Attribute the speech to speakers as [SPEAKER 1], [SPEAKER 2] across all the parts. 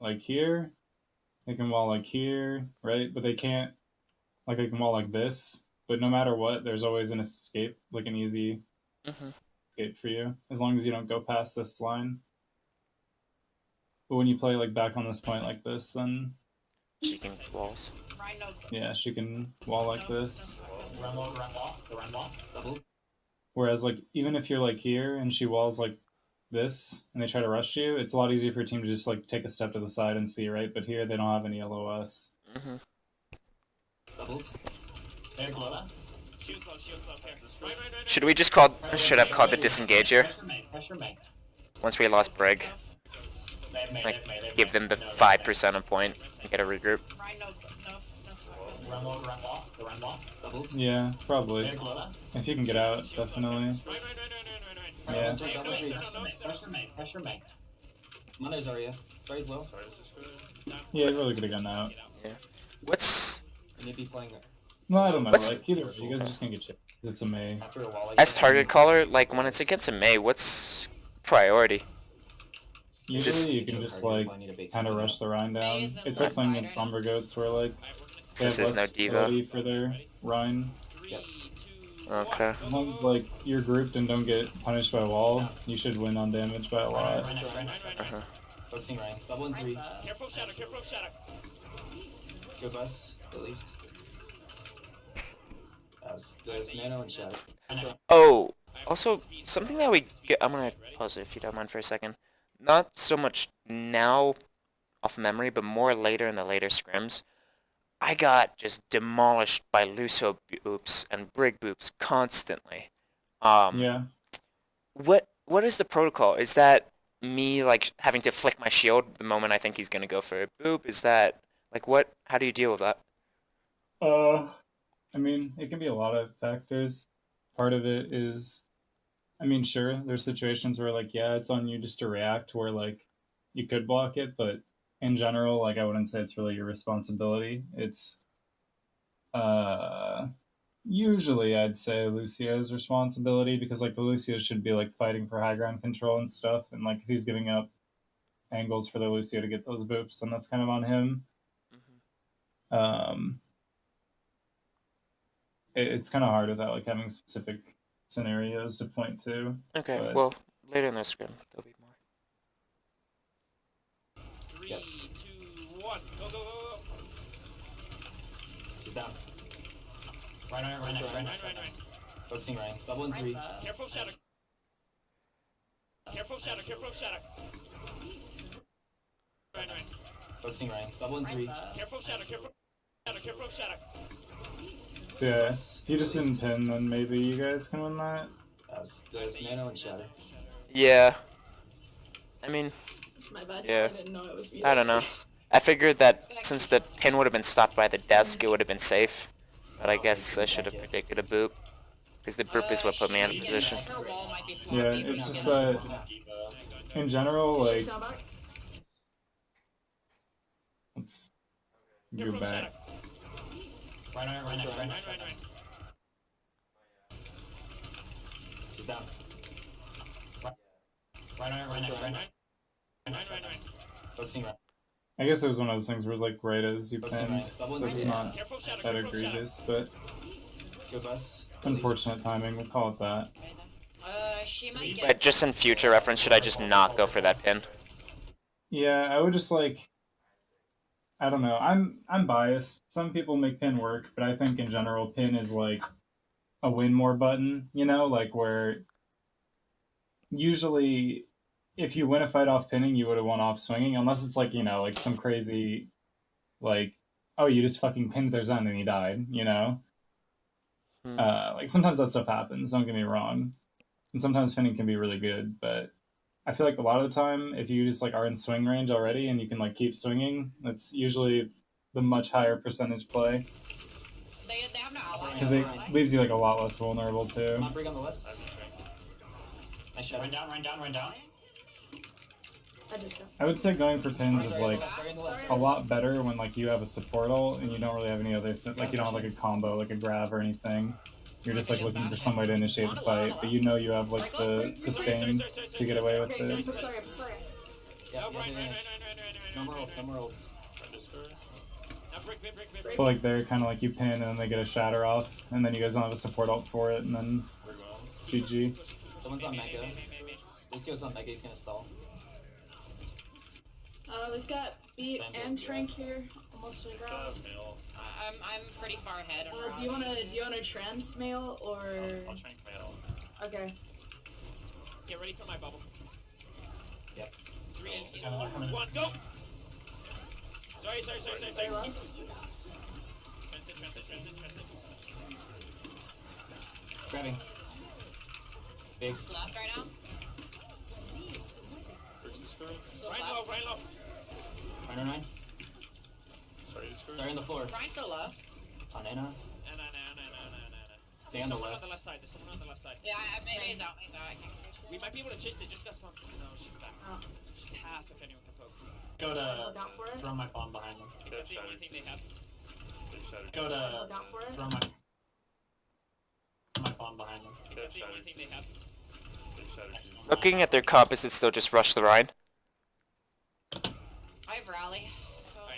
[SPEAKER 1] like here. They can wall like here, right? But they can't like they can wall like this. But no matter what, there's always an escape, like an easy
[SPEAKER 2] Mm-hmm.
[SPEAKER 1] escape for you, as long as you don't go past this line. But when you play like back on this point like this, then
[SPEAKER 2] She can walls.
[SPEAKER 1] yeah, she can wall like this.
[SPEAKER 3] Run wall, run wall, the run wall, double.
[SPEAKER 1] Whereas like even if you're like here and she walls like this and they try to rush you, it's a lot easier for your team to just like take a step to the side and see, right? But here they don't have any LOS.
[SPEAKER 2] Mm-hmm.
[SPEAKER 3] Doubled. There, Glola.
[SPEAKER 2] Should we just call? Should have called the disengage here
[SPEAKER 3] Pressure Meg.
[SPEAKER 2] once we lost Brig? Like give them the 5% of point and get a regroup.
[SPEAKER 3] Run wall, the run wall, doubled.
[SPEAKER 1] Yeah, probably.
[SPEAKER 3] There, Glola.
[SPEAKER 1] If you can get out, definitely. Yeah.
[SPEAKER 3] Pressure Meg, pressure Meg. Come on there, Zarya. Zarya's low.
[SPEAKER 1] Yeah, you really could have gotten out.
[SPEAKER 2] Yeah. What's
[SPEAKER 3] You need to be playing
[SPEAKER 1] No, I don't know.
[SPEAKER 2] What's-
[SPEAKER 1] Like either way, you guys are just gonna get shit. It's a May.
[SPEAKER 3] after a wall.
[SPEAKER 2] as target caller? Like when it's against a Mei, what's priority?
[SPEAKER 1] Usually you can just like kind of rush the Rhine down. It's like playing against Somber Goats where like they
[SPEAKER 2] Since
[SPEAKER 1] have
[SPEAKER 2] there's no
[SPEAKER 1] less
[SPEAKER 2] diva.
[SPEAKER 1] ability for their Rhine.
[SPEAKER 2] Okay.
[SPEAKER 1] As long as like you're grouped and don't get punished by a wall, you should win on damage by a lot.
[SPEAKER 2] Uh-huh.
[SPEAKER 3] Focusing right. Double and 3.
[SPEAKER 4] Careful shadow, careful shadow.
[SPEAKER 3] Give us, at least. There's nano and shadow.
[SPEAKER 2] Oh, also something that we get. I'm gonna pause it if you don't mind for a second. Not so much now, off memory, but more later in the later scrims. I got just demolished by Luso boops and Brig boops constantly.
[SPEAKER 1] Yeah.
[SPEAKER 2] What is the protocol? Is that me like having to flick my shield the moment I think he's gonna go for a boop? Is that like what? How do you deal with that?
[SPEAKER 1] I mean, it can be a lot of factors. Part of it is, I mean, sure, there's situations where like, yeah, it's on you just to react where like you could block it, but in general, like I wouldn't say it's really your responsibility. It's uh usually I'd say Lucio's responsibility because like the Lucio should be like fighting for high ground control and stuff, and like if he's giving up angles for the Lucio to get those boops, then that's kind of on him. Um, it's kind of hard without like having specific scenarios to point to.
[SPEAKER 2] Okay,
[SPEAKER 1] But-
[SPEAKER 2] well later in the scrim there'll be more.
[SPEAKER 4] 3,
[SPEAKER 3] Yep.
[SPEAKER 4] 2, 1, go, go, go, go.
[SPEAKER 3] He's down. Right, next.
[SPEAKER 4] Right.
[SPEAKER 3] Focusing right. Double and 3.
[SPEAKER 4] Careful shadow. Careful shadow, careful shadow. Right.
[SPEAKER 3] Focusing right. Double and 3.
[SPEAKER 4] Careful shadow, careful shadow, careful shadow.
[SPEAKER 1] So yeah, if you just didn't pin, then maybe you guys can win that.
[SPEAKER 3] There's nano and shadow.
[SPEAKER 2] Yeah. I mean,
[SPEAKER 5] My bad.
[SPEAKER 2] Yeah.
[SPEAKER 5] I didn't know it was muted.
[SPEAKER 2] I don't know. I figured that since the pin would have been stopped by the desk, it would have been safe. But I guess I should have predicted a boop. Because the boop is what put me in a position.
[SPEAKER 1] Yeah, it's just that in general, like
[SPEAKER 5] Now back.
[SPEAKER 1] let's go back.
[SPEAKER 3] Right. He's down. Right, next. Focusing right.
[SPEAKER 1] I guess it was one of those things where it's like right as you
[SPEAKER 3] Focusing
[SPEAKER 1] pinned,
[SPEAKER 3] right. Double
[SPEAKER 1] so
[SPEAKER 3] and
[SPEAKER 1] it's
[SPEAKER 3] 3.
[SPEAKER 1] not
[SPEAKER 4] Careful shadow,
[SPEAKER 1] that
[SPEAKER 4] careful shadow.
[SPEAKER 1] egregious, but
[SPEAKER 3] Give us.
[SPEAKER 1] unfortunate timing. We'll call it that.
[SPEAKER 5] She might get.
[SPEAKER 2] But just in future reference, should I just not go for that pin?
[SPEAKER 1] Yeah, I would just like I don't know. I'm biased. Some people make pin work, but I think in general pin is like a win more button, you know, like where usually if you win a fight off pinning, you would have won off swinging, unless it's like, you know, like some crazy like oh, you just fucking pinned their Zen and he died, you know? Like sometimes that stuff happens, don't get me wrong. And sometimes pinning can be really good, but I feel like a lot of the time, if you just like are in swing range already and you can like keep swinging, that's usually the much higher percentage play
[SPEAKER 5] They have no ally.
[SPEAKER 1] because it leaves you like a lot less vulnerable too.
[SPEAKER 3] Come on, Brig on the left. Nice shot. Run down.
[SPEAKER 5] I just go.
[SPEAKER 1] I would say going for pins is like a lot better when like you have a support ult and you don't really have any other like you don't have like a combo like a grab or anything. You're just like looking for some way to initiate the fight, but you know you have like the sustain to get away with
[SPEAKER 5] Okay,
[SPEAKER 1] it.
[SPEAKER 5] so sorry.
[SPEAKER 3] Yeah,
[SPEAKER 4] Oh, right.
[SPEAKER 3] No more ults, no more ults.
[SPEAKER 4] Now break.
[SPEAKER 1] But like they're kind of like you pin and then they get a shatter off, and then you guys don't have a support ult for it, and then GG.
[SPEAKER 3] Someone's on Mega. Lucio's on Mega, he's gonna stall.
[SPEAKER 5] We've got Beat and Trank here, almost to the ground.
[SPEAKER 6] I'm pretty far ahead on
[SPEAKER 5] Do you wanna trans mail or?
[SPEAKER 4] I'll shank mail.
[SPEAKER 5] Okay.
[SPEAKER 4] Get ready for my bubble.
[SPEAKER 3] Yep.
[SPEAKER 4] 3,
[SPEAKER 3] Oh,
[SPEAKER 4] 2, 1, go! Sorry.
[SPEAKER 5] Very low.
[SPEAKER 4] Transit.
[SPEAKER 3] Grabbing. Big.
[SPEAKER 6] Just left right now. Still
[SPEAKER 4] Ryan
[SPEAKER 6] left.
[SPEAKER 4] low.
[SPEAKER 3] Runner 9. Sorry on the floor.
[SPEAKER 6] Brian's so low.
[SPEAKER 3] On Ana.
[SPEAKER 4] No.
[SPEAKER 3] Stay on the
[SPEAKER 4] Someone on
[SPEAKER 3] left.
[SPEAKER 4] the left side. There's someone on the left side.
[SPEAKER 6] Yeah, May's out. I can't finish
[SPEAKER 4] We might be able to chase it. Just got spawned. No, she's back.
[SPEAKER 5] Oh.
[SPEAKER 4] She's half if anyone can poke.
[SPEAKER 3] Go
[SPEAKER 5] Look
[SPEAKER 3] to
[SPEAKER 5] out for it.
[SPEAKER 3] throw my bomb behind them.
[SPEAKER 4] Is that the only thing they have?
[SPEAKER 3] Go to
[SPEAKER 5] Look out for it.
[SPEAKER 3] throw my bomb behind them.
[SPEAKER 4] Is that the only thing they have?
[SPEAKER 2] Looking at their comp, is it still just rush the Rhine?
[SPEAKER 6] I have rally.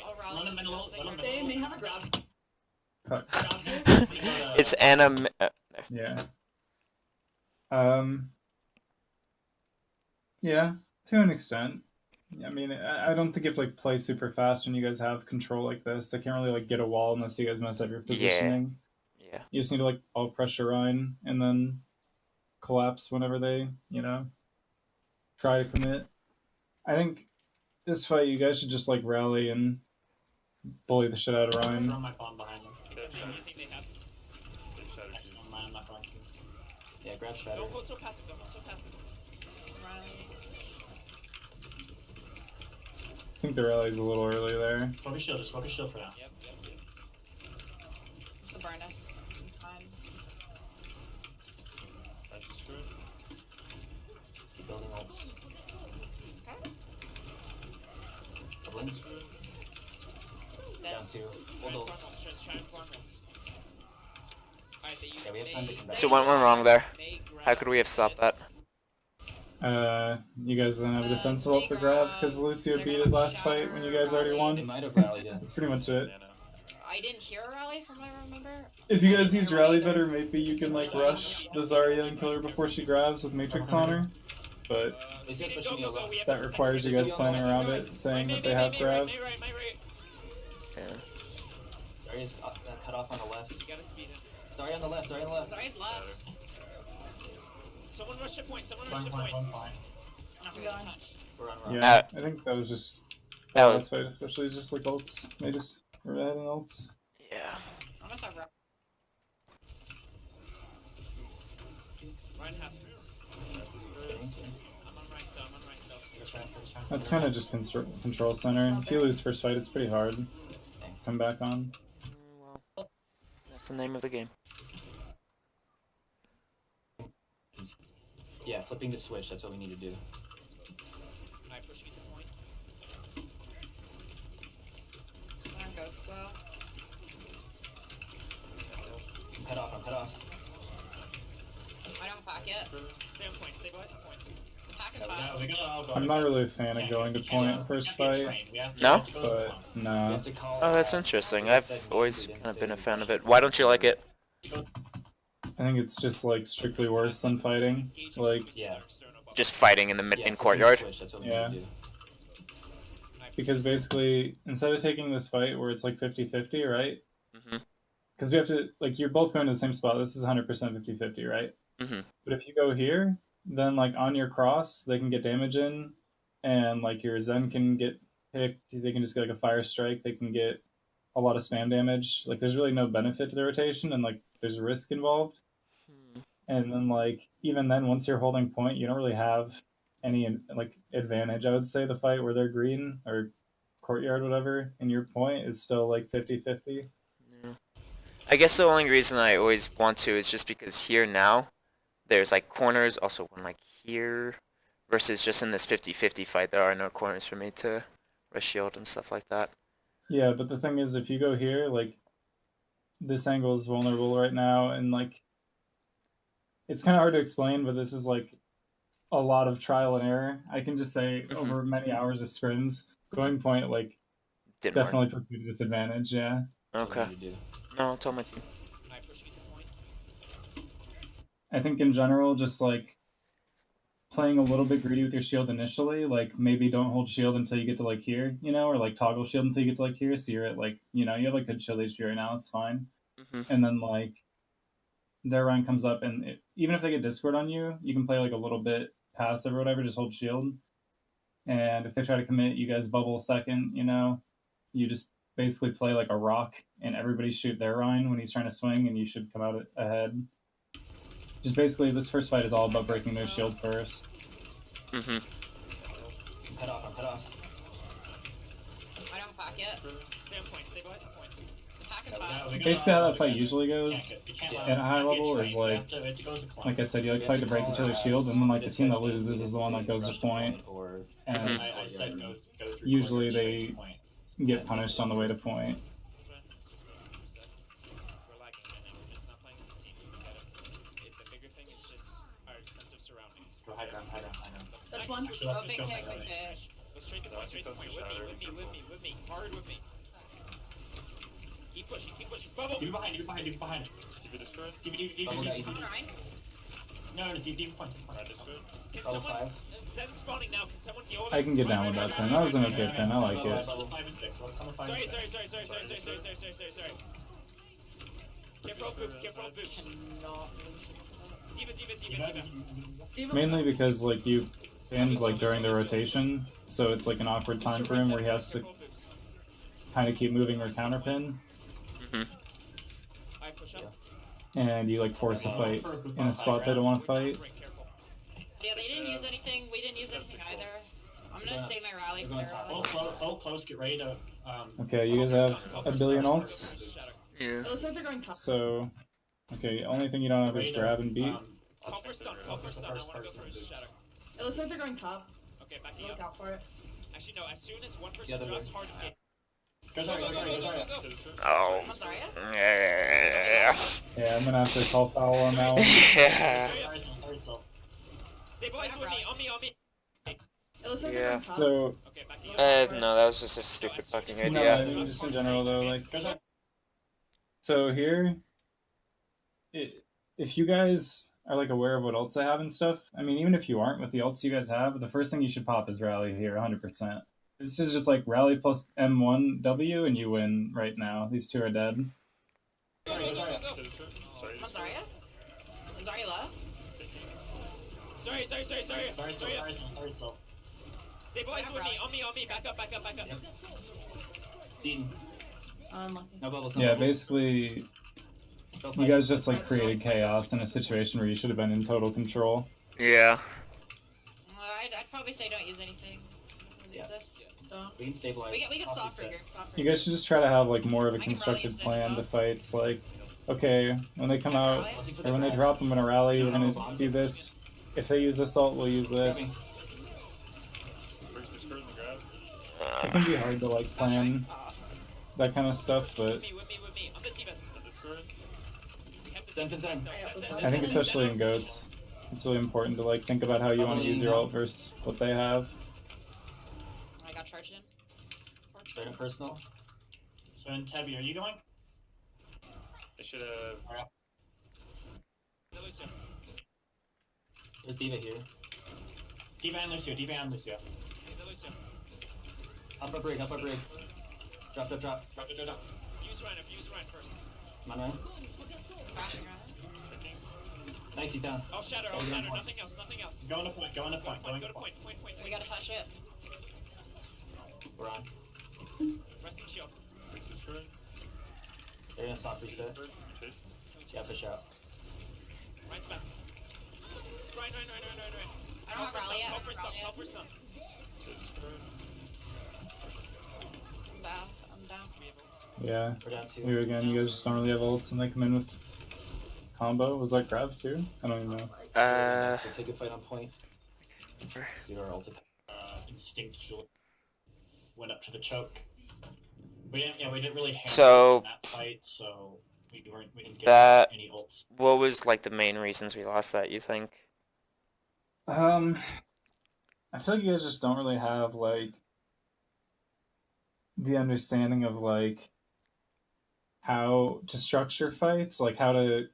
[SPEAKER 6] I'll rally.
[SPEAKER 3] Let him in a little- let him in a
[SPEAKER 5] They may have a grab.
[SPEAKER 1] Fuck.
[SPEAKER 2] It's Anna.
[SPEAKER 1] Yeah. Yeah, to an extent. I mean, I don't think you have to like play super fast when you guys have control like this. I can't really like get a wall unless you guys mess up your positioning.
[SPEAKER 2] Yeah.
[SPEAKER 1] You just need to like all pressure Rhine and then collapse whenever they, try to commit. I think this fight you guys should just like rally and bully the shit out of
[SPEAKER 3] Throw
[SPEAKER 1] Rhine.
[SPEAKER 3] my bomb behind them.
[SPEAKER 4] Is that the only thing they have?
[SPEAKER 3] I'm not going to. Yeah, grab shatter.
[SPEAKER 4] Don't go so passive.
[SPEAKER 6] Rally.
[SPEAKER 1] I think the rally's a little early there.
[SPEAKER 3] Focus shield for now.
[SPEAKER 4] Yep.
[SPEAKER 6] So burn us some time.
[SPEAKER 3] Keep building ults.
[SPEAKER 6] Okay.
[SPEAKER 3] Doubling.
[SPEAKER 6] Dead.
[SPEAKER 3] Down 2.
[SPEAKER 4] Try
[SPEAKER 3] Hold
[SPEAKER 4] and farm
[SPEAKER 3] ults.
[SPEAKER 4] runs. Just try and farm runs. Alright,
[SPEAKER 3] Yeah, we have time to come back.
[SPEAKER 2] So what went wrong there? How could we have stopped that?
[SPEAKER 1] You guys don't have a defensive ult for grab because Lucio beat it last fight when you guys already
[SPEAKER 3] They
[SPEAKER 1] won.
[SPEAKER 3] might have rallied it.
[SPEAKER 1] That's pretty much it.
[SPEAKER 6] I didn't hear a rally from what I remember.
[SPEAKER 1] If you guys use rally better, maybe you can like rush the Zarya and kill her before she grabs with Matrix on her. But
[SPEAKER 3] Lucio's pushing me a lot.
[SPEAKER 1] that requires you guys planning around it, saying that they have grab.
[SPEAKER 2] Yeah.
[SPEAKER 3] Sorry, is cut off on the left.
[SPEAKER 4] You gotta speed him.
[SPEAKER 3] Sorry on the left.
[SPEAKER 6] Sorry's left.
[SPEAKER 4] Someone rush the point.
[SPEAKER 3] Fine.
[SPEAKER 6] Not really touched.
[SPEAKER 3] We're on run.
[SPEAKER 1] Yeah, I think that was just
[SPEAKER 2] That
[SPEAKER 1] last
[SPEAKER 2] was
[SPEAKER 1] fight, especially is just like ults. They just were adding ults.
[SPEAKER 2] yeah.
[SPEAKER 6] I must have rally.
[SPEAKER 4] Ryan half.
[SPEAKER 3] Spinning.
[SPEAKER 4] I'm on right cell.
[SPEAKER 1] That's kind of just control center. If you lose first fight, it's pretty hard to come back on.
[SPEAKER 2] Well, that's the name of the game.
[SPEAKER 3] Yeah, flipping the switch. That's what we need to do.
[SPEAKER 4] Alright, pushing at the point.
[SPEAKER 6] There goes so.
[SPEAKER 3] I'm cut off.
[SPEAKER 6] I don't have pack yet.
[SPEAKER 4] Stay on point. Stabilize the point.
[SPEAKER 6] Pack and
[SPEAKER 3] Yeah,
[SPEAKER 6] 5.
[SPEAKER 1] I'm not really a fan of going to point first fight,
[SPEAKER 2] No?
[SPEAKER 1] but
[SPEAKER 3] We
[SPEAKER 1] no.
[SPEAKER 3] have to call.
[SPEAKER 2] Oh, that's interesting. I've always kind of been a fan of it. Why don't you like it?
[SPEAKER 1] I think it's just like strictly worse than fighting. Like,
[SPEAKER 3] Yeah.
[SPEAKER 2] Just fighting in the
[SPEAKER 3] Yeah,
[SPEAKER 2] in
[SPEAKER 3] flipping the
[SPEAKER 2] courtyard.
[SPEAKER 3] switch, that's what we
[SPEAKER 1] Yeah.
[SPEAKER 3] need to do.
[SPEAKER 1] because basically, instead of taking this fight where it's like 50-50, right?
[SPEAKER 2] Mm-hmm.
[SPEAKER 1] Because we have to, like, you're both going to the same spot. This is 100% 50-50, right?
[SPEAKER 2] Mm-hmm.
[SPEAKER 1] But if you go here, then, like, on your cross, they can get damage in, and, like, your Zen can get picked. They can just get, like, a fire strike. They can get a lot of spam damage. Like, there's really no benefit to the rotation, and, like, there's risk involved. And then, like, even then, once you're holding point, you don't really have any, like, advantage, I would say, the fight where they're green or courtyard, whatever, and your point is still, like, 50-50.
[SPEAKER 2] Yeah. I guess the only reason I always want to is just because here now, there's, like, corners, also one, like, here, versus just in this 50-50 fight, there are no corners for me to rush shield and stuff like that.
[SPEAKER 1] Yeah, but the thing is, if you go here, like, this angle is vulnerable right now, and, like, it's kind of hard to explain, but this is, like, a lot of trial and error. I can just say, over many hours of scrims, going point like
[SPEAKER 2] Didn't
[SPEAKER 1] definitely puts you at a disadvantage. Yeah.
[SPEAKER 2] work. Okay. No, I'll tell my team.
[SPEAKER 4] Alright, pushing it to point.
[SPEAKER 1] I think in general, just like playing a little bit greedy with your shield initially, like maybe don't hold shield until you get to like here, you know, or like toggle shield until you get to like here, so you're at like, you know, you have like good shield HP right now, it's fine.
[SPEAKER 2] Hmm.
[SPEAKER 1] And then like their round comes up, and even if they get discord on you, you can play like a little bit passive or whatever, just hold shield. And if they try to commit, you guys bubble a second, you know, you just basically play like a rock, and everybody shoot their Rhine when he's trying to swing, and you should come out ahead. Just basically, this first fight is all about breaking their shield first.
[SPEAKER 2] Hmm.
[SPEAKER 3] Head off, I'm head off.
[SPEAKER 6] I don't have a pack yet.
[SPEAKER 4] Stay on point, stabilize on point.
[SPEAKER 6] Pack and
[SPEAKER 3] Yeah,
[SPEAKER 6] five.
[SPEAKER 1] Basically, how that fight usually goes
[SPEAKER 3] You can't
[SPEAKER 1] at a high level is like I said, you like fight to break each other's shield, and then like the team that loses is the one that goes to point, and
[SPEAKER 3] I said go through
[SPEAKER 1] usually
[SPEAKER 3] corner, straight to
[SPEAKER 1] they
[SPEAKER 3] point.
[SPEAKER 1] get punished on the way to point.
[SPEAKER 4] That's right. It's just we're lagging right now. We're just not playing as a team. We gotta. The bigger thing is just our sense of surroundings.
[SPEAKER 3] Go high ground, high ground, high ground.
[SPEAKER 5] That's
[SPEAKER 4] Nice
[SPEAKER 5] one.
[SPEAKER 4] push,
[SPEAKER 3] Let's
[SPEAKER 6] Oh,
[SPEAKER 3] just
[SPEAKER 6] big
[SPEAKER 3] go
[SPEAKER 6] kick,
[SPEAKER 3] for
[SPEAKER 6] big
[SPEAKER 3] it.
[SPEAKER 6] kick.
[SPEAKER 4] Go straight to point, straight to point. With me. Hard with me. Keep pushing. Bubble!
[SPEAKER 3] Deep behind, deep behind, deep behind. Deep.
[SPEAKER 6] I'm Ryan.
[SPEAKER 3] No, deep point.
[SPEAKER 4] Can
[SPEAKER 3] Level
[SPEAKER 4] someone...
[SPEAKER 3] 5.
[SPEAKER 4] Send spawning now. Can someone deal with
[SPEAKER 1] I can get down with that pin. That was an okay pin. I like it.
[SPEAKER 3] Level 5 and 6. Level 5 and
[SPEAKER 4] Sorry.
[SPEAKER 3] 6.
[SPEAKER 4] Careful boobs. Diva.
[SPEAKER 1] Mainly because like you pinned like during the rotation, so it's like an awkward time for him where he has to
[SPEAKER 4] Careful boobs.
[SPEAKER 1] kind of keep moving or counter pin,
[SPEAKER 2] Hmm.
[SPEAKER 4] Alright, push up.
[SPEAKER 1] and you like force the fight in a spot they don't want to fight.
[SPEAKER 4] Careful.
[SPEAKER 6] Yeah, they didn't use anything. We didn't use anything either. I'm gonna save my rally for
[SPEAKER 3] We're going
[SPEAKER 6] their
[SPEAKER 3] top.
[SPEAKER 6] rally.
[SPEAKER 3] Hold close, get ready to.
[SPEAKER 1] Okay, you guys have a billion ults,
[SPEAKER 2] Yeah.
[SPEAKER 5] It looks like they're going top.
[SPEAKER 1] so okay. Only thing you don't have is grab and beat.
[SPEAKER 4] Call for stun. I wanna go first. Shadow.
[SPEAKER 5] It looks like they're going top.
[SPEAKER 4] Okay, backing
[SPEAKER 5] Look
[SPEAKER 4] up.
[SPEAKER 5] out for it.
[SPEAKER 4] Actually, no. As soon as one
[SPEAKER 3] The
[SPEAKER 4] person
[SPEAKER 3] other
[SPEAKER 4] drops,
[SPEAKER 3] way.
[SPEAKER 4] hard to hit.
[SPEAKER 3] Go sorry.
[SPEAKER 2] Oh.
[SPEAKER 6] I'm sorry.
[SPEAKER 2] Yeah.
[SPEAKER 1] Yeah, I'm gonna have to call foul on that one.
[SPEAKER 2] Yeah.
[SPEAKER 3] Sorry, still.
[SPEAKER 4] Stabilize with me. On me.
[SPEAKER 5] It looks like
[SPEAKER 2] Yeah.
[SPEAKER 5] they're going top.
[SPEAKER 1] So
[SPEAKER 4] Okay, backing up.
[SPEAKER 2] No, that was just a stupid fucking
[SPEAKER 1] no,
[SPEAKER 2] idea.
[SPEAKER 1] I mean, just in general though, like
[SPEAKER 3] Go sorry.
[SPEAKER 1] so here, if you guys are like aware of what ults I have and stuff, I mean, even if you aren't with the ults you guys have, the first thing you should pop is rally here, 100%. This is just like rally plus M1W, and you win right now. These two are dead.
[SPEAKER 3] Sorry.
[SPEAKER 6] I'm sorry. Is Zarya low?
[SPEAKER 4] Sorry.
[SPEAKER 3] Sorry, still.
[SPEAKER 4] Stabilize with me. On me. Back up.
[SPEAKER 3] Yep. Dean.
[SPEAKER 5] Unlucky.
[SPEAKER 3] No bubbles.
[SPEAKER 1] Yeah, basically,
[SPEAKER 3] Still
[SPEAKER 1] you
[SPEAKER 3] fight.
[SPEAKER 1] guys just like created chaos in a situation where you should have been in total control.
[SPEAKER 2] Yeah.
[SPEAKER 6] I'd probably say don't use anything. Use
[SPEAKER 3] Yeah.
[SPEAKER 6] this.
[SPEAKER 5] Don't.
[SPEAKER 3] We can stabilize.
[SPEAKER 6] We get soft
[SPEAKER 3] reset.
[SPEAKER 6] rigger. Soft
[SPEAKER 1] You
[SPEAKER 6] rigger.
[SPEAKER 1] guys should just try to have like more of a
[SPEAKER 6] I can rally
[SPEAKER 1] constructed
[SPEAKER 6] instead
[SPEAKER 1] plan
[SPEAKER 6] as
[SPEAKER 1] to
[SPEAKER 6] well.
[SPEAKER 1] fights. Like, okay, when they come out or when they drop, I'm gonna rally. We're gonna do this. If they use this ult, we'll use this. It can be hard to like plan that kind of stuff, but
[SPEAKER 4] With me. On the team. We have to
[SPEAKER 3] Send.
[SPEAKER 1] I think especially in goats, it's really important to like think about how you want to use your ult versus what they have.
[SPEAKER 6] I got charged in.
[SPEAKER 3] Start in personal. So in Tebby, are you going?
[SPEAKER 7] I should have.
[SPEAKER 3] There's Diva here. Diva and Lucio. Up a brig. Drop.
[SPEAKER 4] Use Ryan first.
[SPEAKER 3] Come on, Ryan.
[SPEAKER 6] Crashing around.
[SPEAKER 3] Nice, he's down.
[SPEAKER 4] I'll shatter. Nothing else.
[SPEAKER 3] Go on to point.
[SPEAKER 4] Go to point.
[SPEAKER 6] We gotta touch it.
[SPEAKER 3] We're on.
[SPEAKER 4] Resting shield.
[SPEAKER 3] They're gonna soft reset. Yeah, push out.
[SPEAKER 4] Ryan's back. Ryan.
[SPEAKER 6] I don't have rally yet.
[SPEAKER 4] Call for stun.
[SPEAKER 6] I'm down.
[SPEAKER 1] Yeah,
[SPEAKER 3] We're down 2.
[SPEAKER 1] here again, you guys just don't really have ults, and they come in with combo. Was that grab too? I don't even know.
[SPEAKER 3] We'll take a fight on point. Zero ulti. Instinctually went up to the choke. We didn't really handle
[SPEAKER 2] So-
[SPEAKER 3] in that fight, so we didn't get
[SPEAKER 2] That-
[SPEAKER 3] any ults.
[SPEAKER 2] What was like the main reasons we lost that, you think?
[SPEAKER 1] I feel like you guys just don't really have like the understanding of like how to structure fights, like how to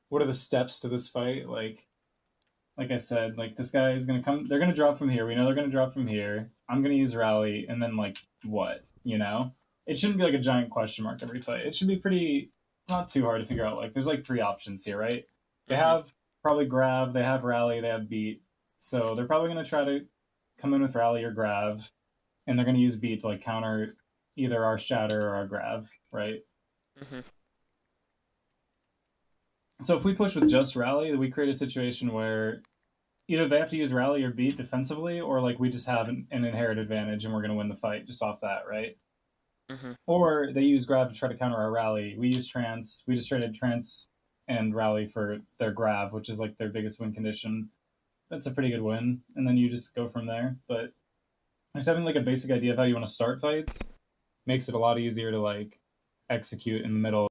[SPEAKER 1] what are the steps to this fight, like I said, like this guy is gonna come. They're gonna drop from here. We know they're gonna drop from here. I'm gonna use rally, and then like what? You know, it shouldn't be like a giant question mark every fight. It should be pretty not too hard to figure out. Like there's like three options here, right? They have probably grab, they have rally, they have beat. So they're probably gonna try to come in with rally or grab, and they're gonna use beat to like counter either our shatter or our grab, right?
[SPEAKER 2] Mm-hmm.
[SPEAKER 1] So if we push with just rally, we create a situation where either they have to use rally or beat defensively, or like we just have an inherent advantage and we're going to win the fight just off that, right?
[SPEAKER 2] Mm-hmm.
[SPEAKER 1] Or they use grab to try to counter our rally. We use trance. We just traded trance and rally for their grab, which is like their biggest win condition. That's a pretty good win, and then you just go from there. But just having like a basic idea of how you want to start fights makes it a lot easier to like execute in the middle